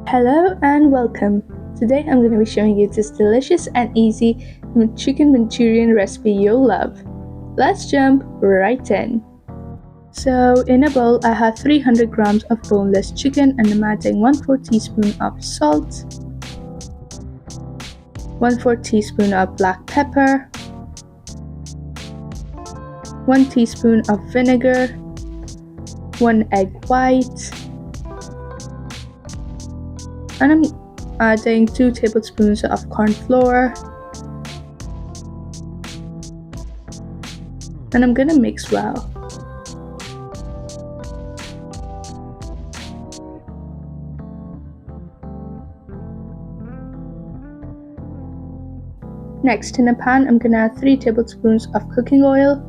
Hello and welcome. Today I'm going to be showing you this delicious and easy chicken Manchurian recipe you'll love. Let's jump right in. So in a bowl I have 300 grams of boneless chicken and I'm adding 1/4 teaspoon of salt, 1/4 teaspoon of black pepper, 1 teaspoon of vinegar, 1 egg white, and I'm adding 2 tablespoons of corn flour, and I'm gonna mix well. Next, in a pan, I'm gonna add 3 tablespoons of cooking oil,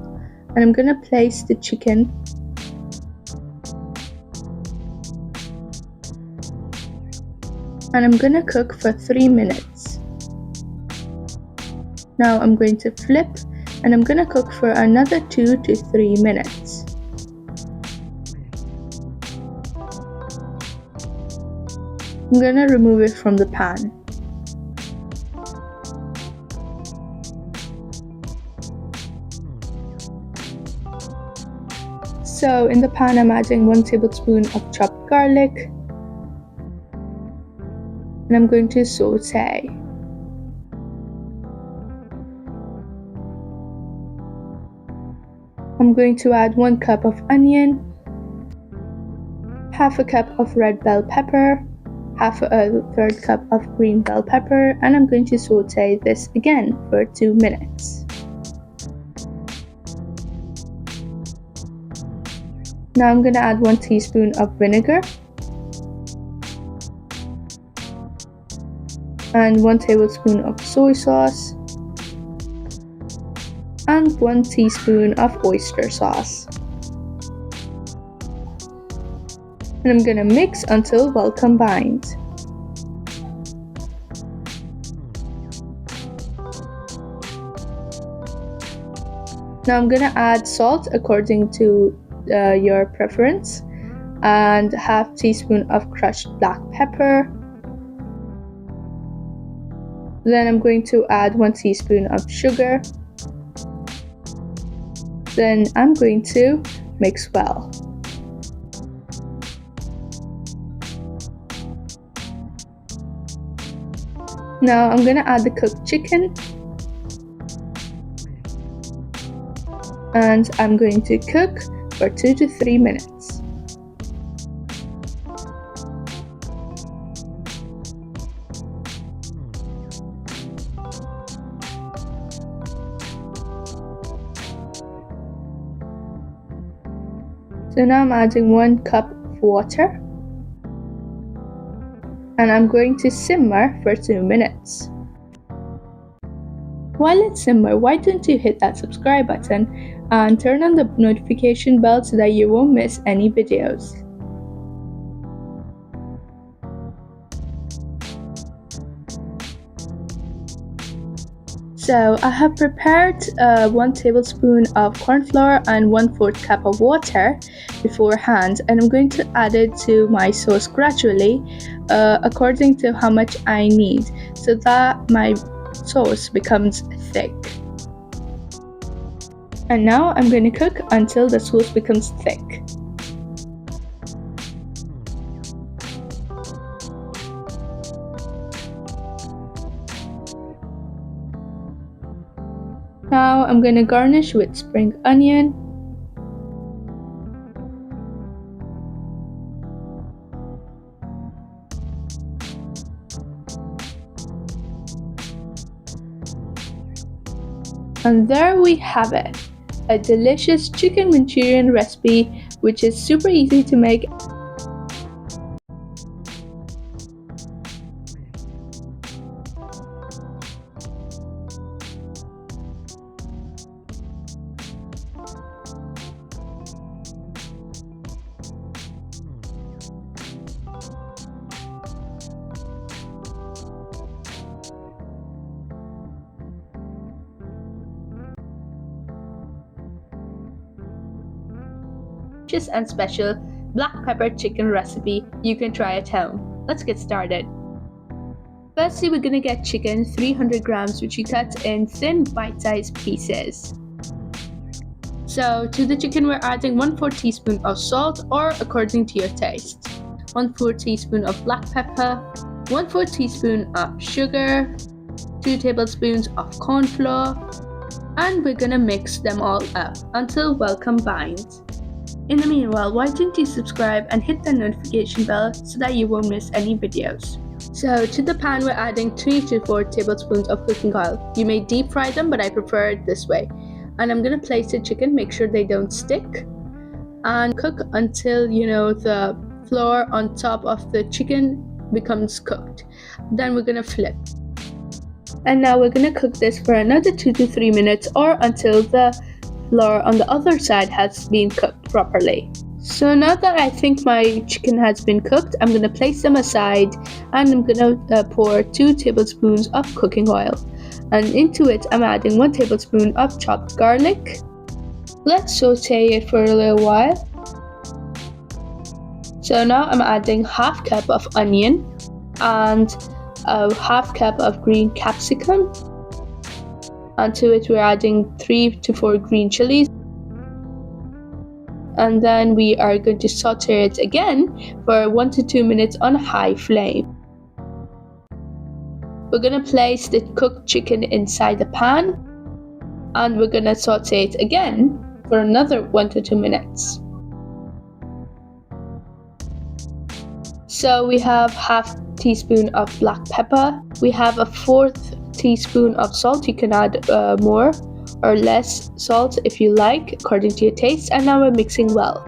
and I'm gonna place the chicken and I'm gonna cook for 3 minutes. Now I'm going to flip and I'm gonna cook for another 2 to 3 minutes. I'm gonna remove it from the pan. So in the pan I'm adding 1 tablespoon of chopped garlic and I'm going to saute. I'm going to add 1 cup of onion, half a cup of red bell pepper, half a third cup of green bell pepper, and I'm going to saute this again for 2 minutes. Now I'm going to add 1 teaspoon of vinegar and 1 tablespoon of soy sauce and 1 teaspoon of oyster sauce. And I'm gonna mix until well combined. Now I'm gonna add salt according to your preference and half teaspoon of crushed black pepper. Then I'm going to add 1 teaspoon of sugar. Then I'm going to mix well. Now I'm gonna add the cooked chicken and I'm going to cook for 2 to 3 minutes. So now I'm adding 1 cup of water and I'm going to simmer for 2 minutes. While it simmers, why don't you hit that subscribe button and turn on the notification bell so that you won't miss any videos. So I have prepared 1 tablespoon of corn flour and 1/4 cup of water beforehand, and I'm going to add it to my sauce gradually according to how much I need so that my sauce becomes thick. And now I'm going to cook until the sauce becomes thick. Now I'm going to garnish with spring onion, and there we have it, a delicious chicken Manchurian recipe which is super easy to make. And special black pepper chicken recipe you can try at home. let's get started. Firstly, we're gonna get chicken 300 grams, which we cut in thin bite-sized pieces. So to the chicken, we're adding 1/4 teaspoon of salt, or according to your taste. 1/4 teaspoon of black pepper, 1/4 teaspoon of sugar, 2 tablespoons of corn flour, and we're gonna mix them all up until well combined. In the meanwhile, why don't you subscribe and hit the notification bell so that you won't miss any videos. So to the pan, we're adding 3 to 4 tablespoons of cooking oil. You may deep fry them, but I prefer it this way. And I'm gonna place the chicken, make sure they don't stick, and cook until the flour on top of the chicken becomes cooked. Then we're gonna flip. And now we're gonna cook this for another 2 to 3 minutes, or until the flour on the other side has been cooked properly. So now that I think my chicken has been cooked, I'm gonna place them aside, and I'm gonna pour 2 tablespoons of cooking oil. And into it, I'm adding 1 tablespoon of chopped garlic. Let's saute it for a little while. So now I'm adding 1/2 cup of onion and a 1/2 cup of green capsicum. And to it, we're adding 3 to 4 green chilies. And then we are going to saute it again for 1 to 2 minutes on high flame. We're going to place the cooked chicken inside the pan, and we're going to saute it again for another 1 to 2 minutes. So we have 1/2 teaspoon of black pepper. We have a 1/4 teaspoon of salt. You can add more or less salt if you like, according to your taste. And now we're mixing well.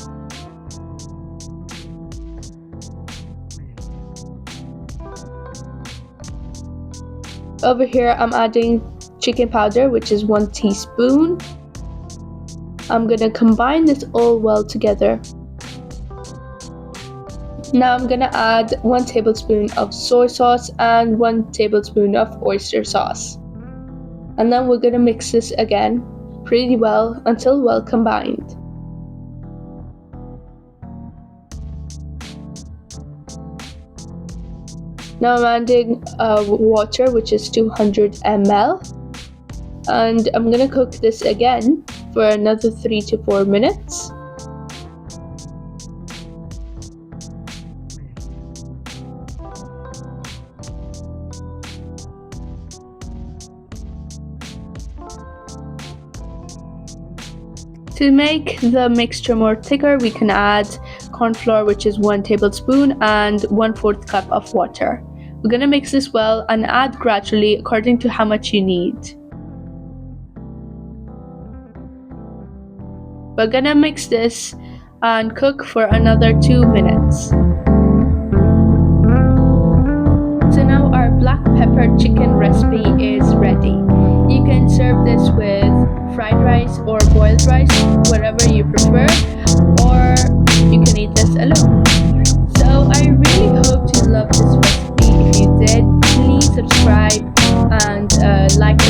Over here, I'm adding chicken powder, which is 1 teaspoon. I'm gonna combine this all well together. Now I'm gonna add 1 tablespoon of soy sauce and 1 tablespoon of oyster sauce. And then we're gonna mix this again pretty well until well combined. Now I'm adding water, which is 200 ml. And I'm gonna cook this again for another 3 to 4 minutes. To make the mixture more thicker, we can add corn flour, which is 1 tablespoon, and 1/4 cup of water. We're gonna mix this well and add gradually according to how much you need. We're gonna mix this and cook for another 2 minutes. So now our black pepper chicken recipe is ready. You can serve this with fried rice or boiled rice, whatever you prefer, or you can eat this alone. So I really hope you loved this recipe. If you did, please subscribe and like